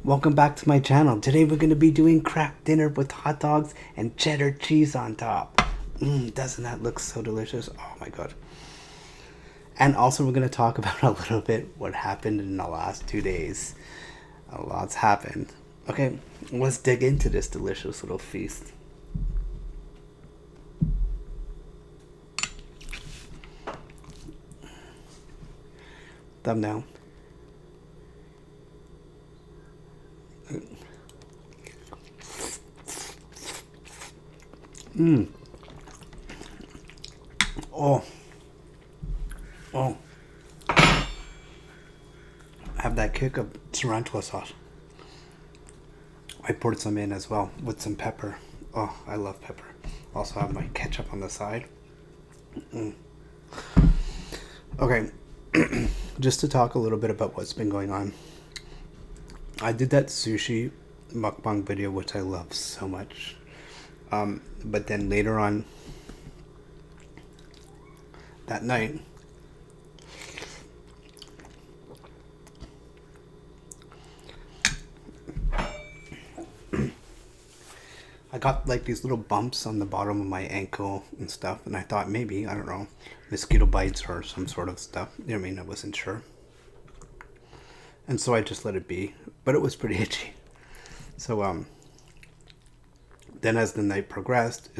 Welcome back to my channel. Today we're going to be doing Kraft dinner with hot dogs and cheddar cheese on top. Doesn't that look so delicious? Oh my god. And also we're going to talk about a little bit what happened in the last 2 days. A lot's happened. Okay, let's dig into this delicious little feast. Thumbnail. Oh. Oh. Have that kick of tarantula sauce. I poured some in as well with some pepper. Oh, I love pepper. Also have my ketchup on the side. Okay, just to talk a little bit about what's been going on. I did that sushi mukbang video, which I love so much. But then later on that night, I got like these little bumps on the bottom of my ankle and stuff, and I thought maybe, I don't know, mosquito bites or some sort of stuff. You know what I mean? I wasn't sure. And so I just let it be, but it was pretty itchy. So then as the night progressed,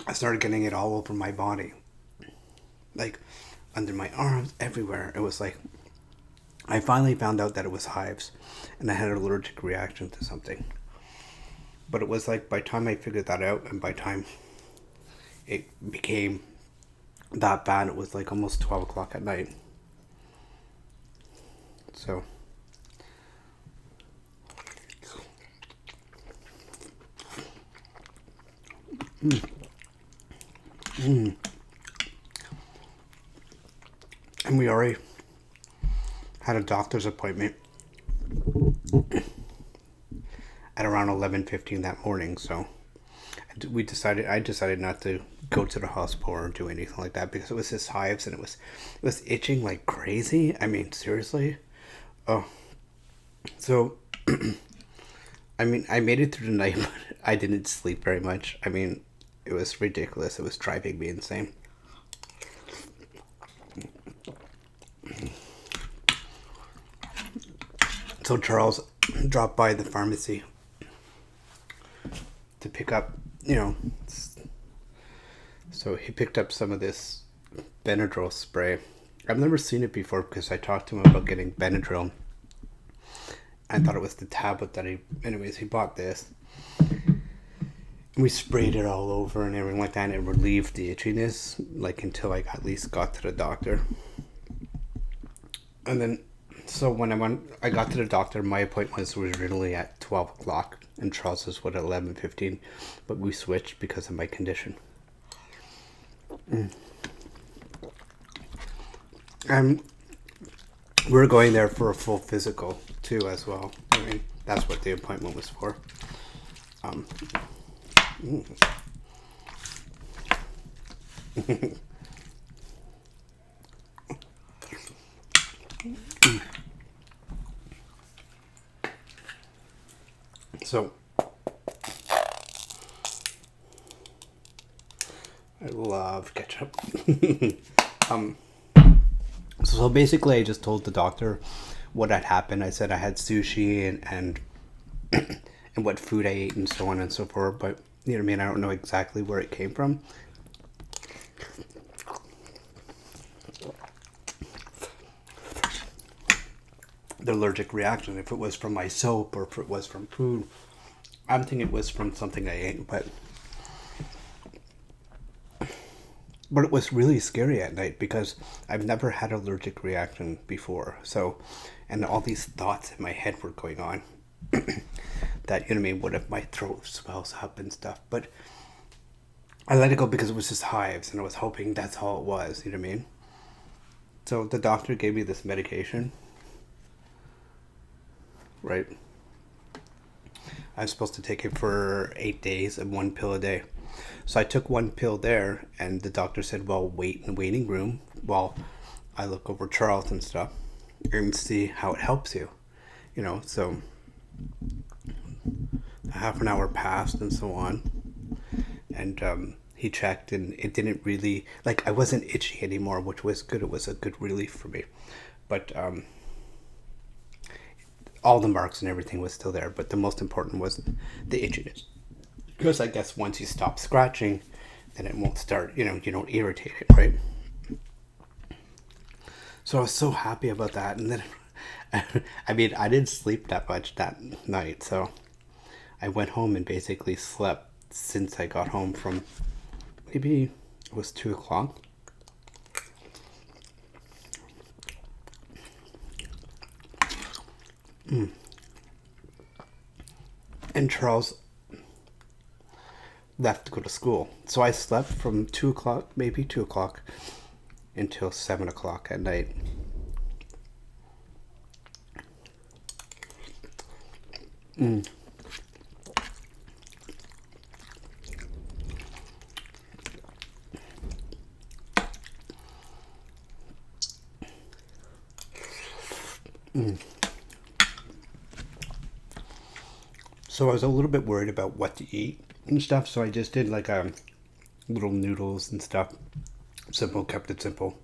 I started getting it all over my body. Like under my arms, everywhere. It was like I finally found out that it was hives and I had an allergic reaction to something. But it was like by the time I figured that out and by the time it became that bad, it was like almost 12 o'clock at night. So and we already had a doctor's appointment at around 11:15 that morning. So I decided not to go to the hospital or do anything like that because it was just hives and it was itching like crazy. I mean, seriously. Oh, so I mean, I made it through the night, but I didn't sleep very much. I mean, it was ridiculous. It was driving me insane. So Charles dropped by the pharmacy to pick up, so he picked up some of this Benadryl spray. I've never seen it before because I talked to him about getting Benadryl. I thought it was the tablet that he bought this. We sprayed it all over and everything like that, and it relieved the itchiness, like until I at least got to the doctor. And then, so when I got to the doctor, my appointment was originally at 12 o'clock, and Charles's was at 11:15, but we switched because of my condition. And we're going there for a full physical too, as well. I mean, that's what the appointment was for. So I love ketchup. So basically I just told the doctor what had happened. I said I had sushi and and what food I ate and so on and so forth, but you know what I mean, I don't know exactly where it came from. The allergic reaction, if it was from my soap or if it was from food. I'm thinking it was from something I ate, but it was really scary at night because I've never had an allergic reaction before. So, and all these thoughts in my head were going on that, you know what I mean, what if my throat swells up and stuff. But I let it go because it was just hives and I was hoping that's all it was, you know what I mean? So the doctor gave me this medication, right? I'm supposed to take it for 8 days and 1 pill a day. So I took one pill there, and the doctor said, "Well, wait in the waiting room while I look over Charles and stuff and see how it helps you." So half an hour passed and so on, and he checked, and it didn't really like I wasn't itchy anymore, which was good. It was a good relief for me, but all the marks and everything was still there. But the most important was the itchiness, because I guess once you stop scratching, then it won't start. You don't irritate it, right? So I was so happy about that, and then I mean I didn't sleep that much that night, so I went home and basically slept since I got home from maybe it was 2 o'clock. And Charles left to go to school. So I slept from 2 o'clock, maybe 2 o'clock, until 7 o'clock at night. So I was a little bit worried about what to eat and stuff. So I just did like little noodles and stuff. Simple, kept it simple.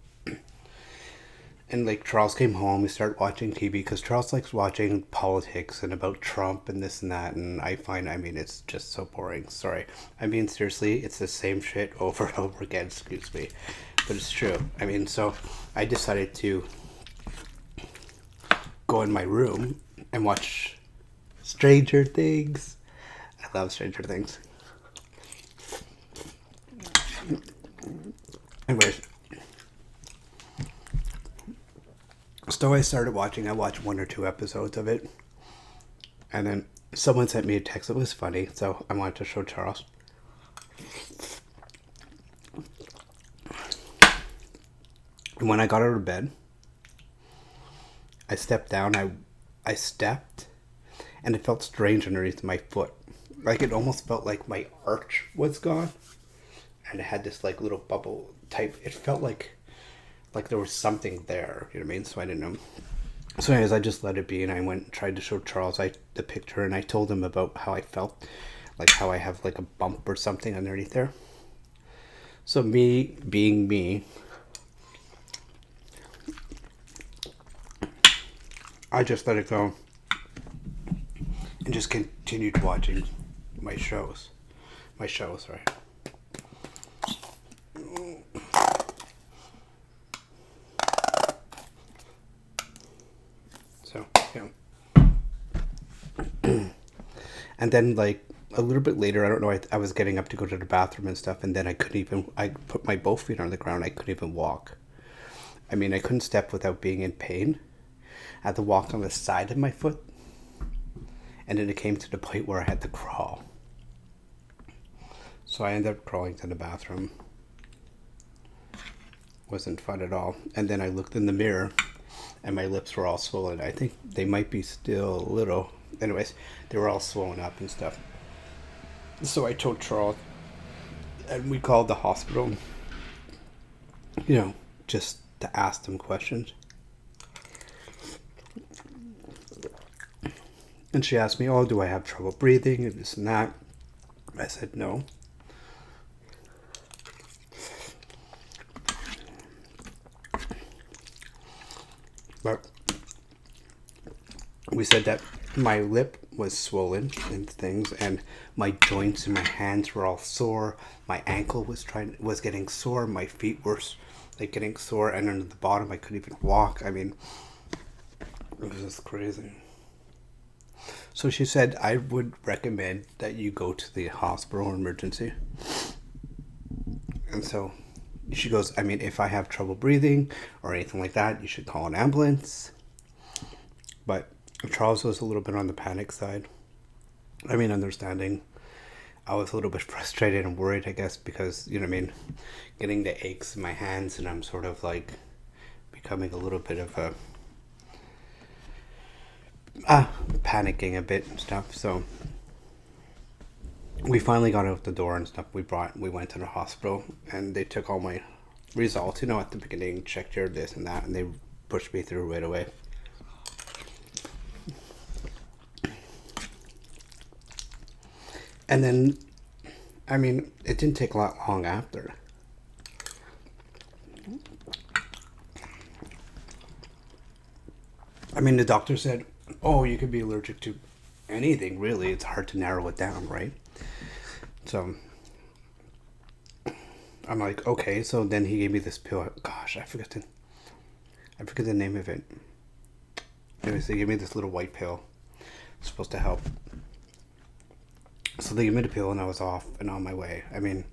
And like Charles came home, we started watching TV because Charles likes watching politics and about Trump and this and that. And I mean, it's just so boring. Sorry. I mean, seriously, it's the same shit over and over again. Excuse me. But it's true. I mean, so I decided to go in my room and watch Stranger Things. I love Stranger Things. Anyways, so I started watching. I watched 1 or 2 episodes of it, and then someone sent me a text. It was funny, so I wanted to show Charles. And when I got out of bed, I stepped down. I stepped, and it felt strange underneath my foot. Like it almost felt like my arch was gone, and it had this like little bubble type. It felt like there was something there. You know what I mean? So I didn't know. So anyways, I just let it be, and I went and tried to show Charles the picture, and I told him about how I felt, like how I have like a bump or something underneath there. So me being me, I just let it go and just continued watching my shows. Right? So, yeah. And then, like, a little bit later, I don't know, I was getting up to go to the bathroom and stuff, and then I put my both feet on the ground. I couldn't even walk. I mean, I couldn't step without being in pain. I had to walk on the side of my foot, and then it came to the point where I had to crawl. So I ended up crawling to the bathroom. Wasn't fun at all. And then I looked in the mirror, and my lips were all swollen. I think they might be still a little. Anyways, they were all swollen up and stuff. So I told Charles, and we called the hospital, just to ask them questions. And she asked me, "Oh, do I have trouble breathing and this and that?" I said no. But we said that my lip was swollen and things, and my joints and my hands were all sore. My ankle was getting sore. My feet were like getting sore, and then at the bottom I couldn't even walk. I mean, it was just crazy. So she said, I would recommend that you go to the hospital or emergency. And so she goes, I mean, if I have trouble breathing or anything like that, you should call an ambulance. But Charles was a little bit on the panic side. I mean, understanding. I was a little bit frustrated and worried, I guess, because, getting the aches in my hands, and I'm sort of like becoming a little bit of a panicking a bit and stuff. So we finally got out the door and stuff. We went to the hospital and they took all my results. You know, at the beginning, checked your this and that, and they pushed me through right away. And then, I mean, it didn't take a lot long after. I mean, the doctor said, "Oh, you could be allergic to anything. Really, it's hard to narrow it down, right?" So I'm like, okay. So then he gave me this pill. Gosh, I forget the name of it. Anyways, they gave me this little white pill. It's supposed to help. So they gave me the pill, and I was off and on my way. I mean,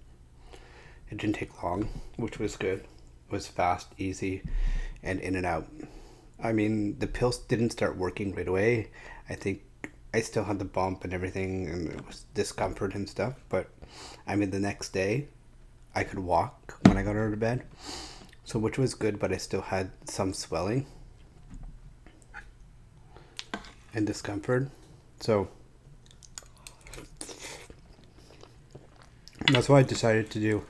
it didn't take long, which was good. It was fast, easy, and in and out. I mean, the pills didn't start working right away. I think I still had the bump and everything, and it was discomfort and stuff. But I mean, the next day, I could walk when I got out of bed, so which was good. But I still had some swelling and discomfort. So that's why I decided to do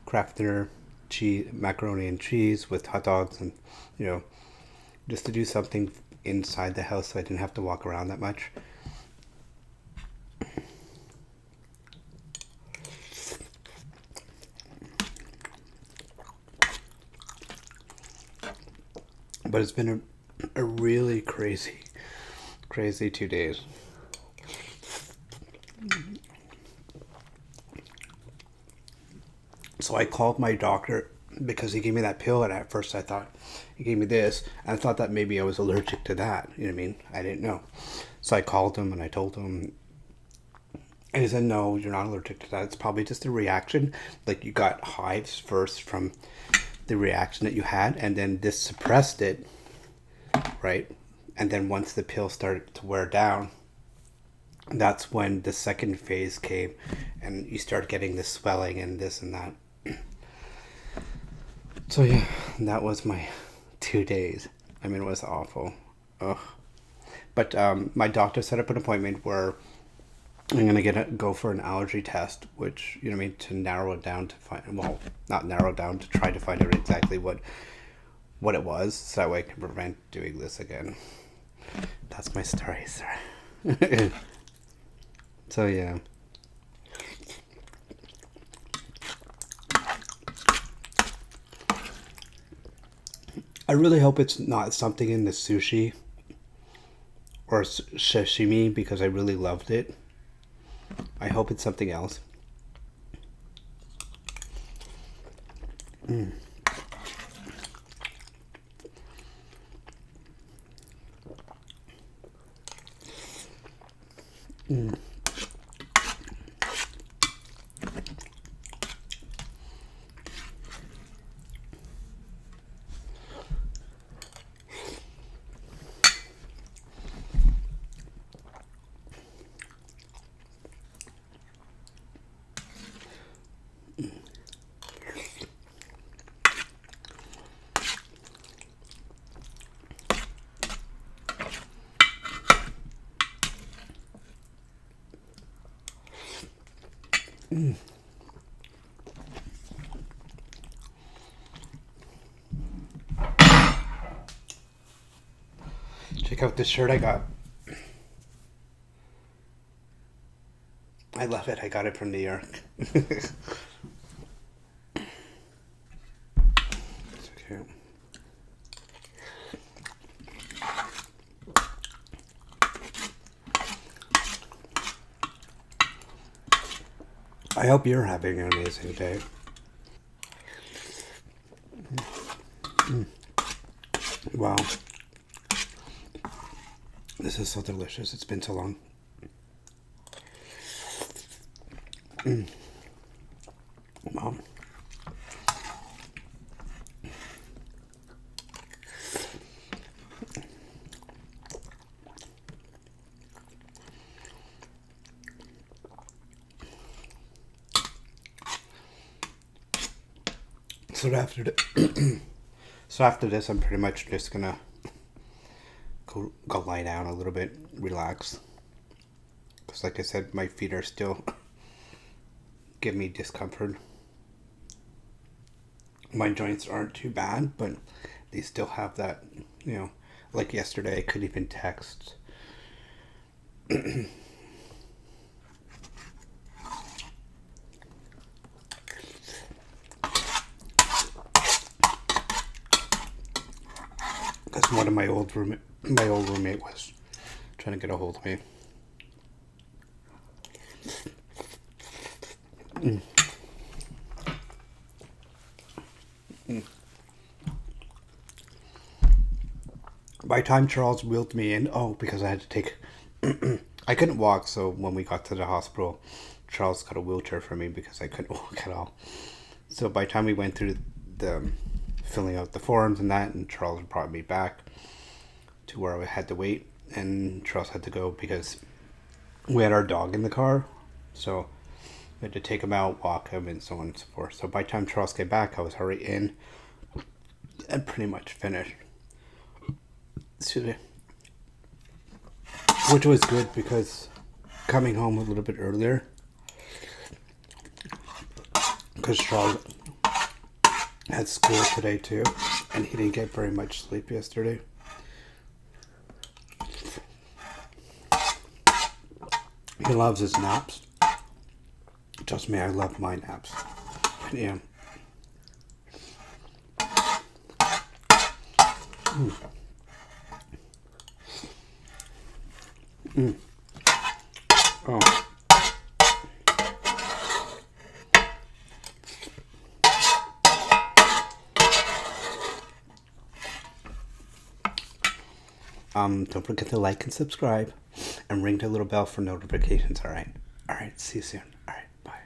Kraft dinner, cheese, macaroni and cheese with hot dogs, and you know, just to do something inside the house so I didn't have to walk around that much. But it's been a really crazy 2 days. So I called my doctor because he gave me that pill, and at first I thought he gave me this, and I thought that maybe I was allergic to that. You know what I mean? I didn't know. So I called him and I told him, and he said, "No, you're not allergic to that. It's probably just a reaction. Like you got hives first from the reaction that you had, and then this suppressed it, right? And then once the pill started to wear down, that's when the second phase came, and you start getting this swelling and this and that." So yeah, that was my 2 days. I mean, it was awful. Ugh. But my doctor set up an appointment where I'm gonna go for an allergy test, which you know, what I mean, to narrow it down to find, well, not narrow down, to try to find out exactly what it was, so that way I can prevent doing this again. That's my story, sir. So yeah. I really hope it's not something in the sushi or sashimi because I really loved it. I hope it's something else. Mm. Mm. Mm. Check out this shirt I got. I love it. I got it from New York. It's okay. I hope you're having an amazing day. Wow. This is so delicious. It's been so long. Wow. So after this, I'm pretty much just gonna go lie down a little bit, relax. Because like I said, my feet are still give me discomfort. My joints aren't too bad, but they still have that, you know, like yesterday I couldn't even text. Because one of my old roommate was trying to get a hold of me. By the time Charles wheeled me in, because I had to take, I couldn't walk, so when we got to the hospital, Charles got a wheelchair for me because I couldn't walk at all. So by the time we went through the filling out the forms and that, and Charles brought me back to where I had to wait, and Charles had to go because we had our dog in the car, so we had to take him out, walk him, and so on and so forth. So by the time Charles came back, I was already in and pretty much finished. Excuse me. Which was good because coming home a little bit earlier, because Charles had school today too, and he didn't get very much sleep yesterday. He loves his naps. Trust me, I love my naps. Yeah. Oh. Don't forget to like and subscribe and ring the little bell for notifications, alright? Alright, see you soon. Alright.